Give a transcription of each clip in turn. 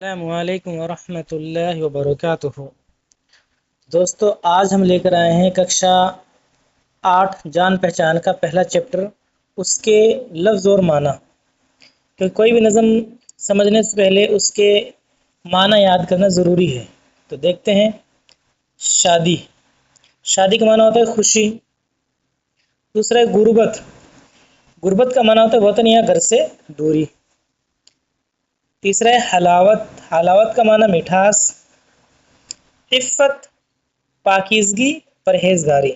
السلام علیکم ورحمۃ اللہ وبرکاتہ۔ دوستو، آج ہم لے کر آئے ہیں ککشا 8 جان پہچان کا پہلا چیپٹر، اس کے لفظ اور معنی۔ کہ کوئی بھی نظم سمجھنے سے پہلے اس کے معنی یاد کرنا ضروری ہے۔ تو دیکھتے ہیں۔ شادی، شادی کا معنی ہوتا ہے خوشی۔ دوسرا ہے غربت، غربت کا معنی ہوتا ہے وطن یا گھر سے دوری۔ تیسرا ہے حلاوت، حلاوت کا معنی مٹھاس۔ عفت، پاکیزگی، پرہیزگاری۔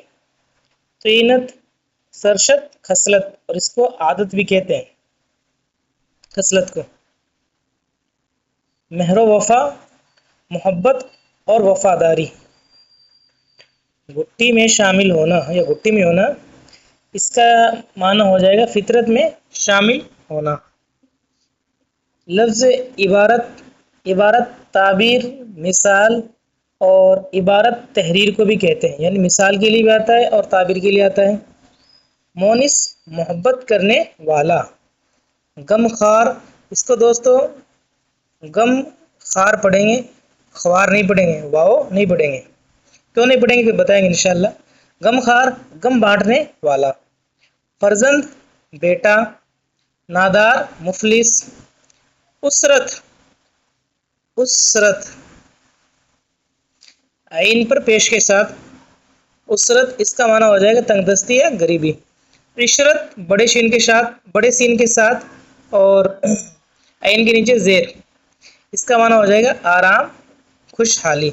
طینت، سرشت، خصلت، اور اس کو عادت بھی کہتے ہیں خصلت کو۔ مہر و وفا، محبت اور وفاداری۔ گٹی میں شامل ہونا یا گٹی میں ہونا، اس کا معنی ہو جائے گا فطرت میں شامل ہونا۔ لفظ عبارت، عبارت تعبیر، مثال اور عبارت تحریر کو بھی کہتے ہیں، یعنی مثال کے لیے بھی آتا ہے اور تعبیر کے لیے آتا ہے۔ مونس، محبت کرنے والا۔ غم خوار، اس کو دوستو غم خوار پڑھیں گے، خوار نہیں پڑھیں گے، واؤ نہیں پڑھیں گے۔ کیوں نہیں پڑھیں گے پھر بتائیں گے انشاءاللہ۔ غم خوار، غم بانٹنے والا۔ فرزند، بیٹا۔ نادار، مفلس۔ اسرت، اسرت عین پر پیش کے ساتھ اسرت، اس کا معنی ہو جائے گا تنگ دستی یا غریبی۔ عشرت، بڑے شین کے ساتھ، بڑے سین کے ساتھ اور عین کے نیچے زیر، اس کا معنی ہو جائے گا آرام، خوشحالی۔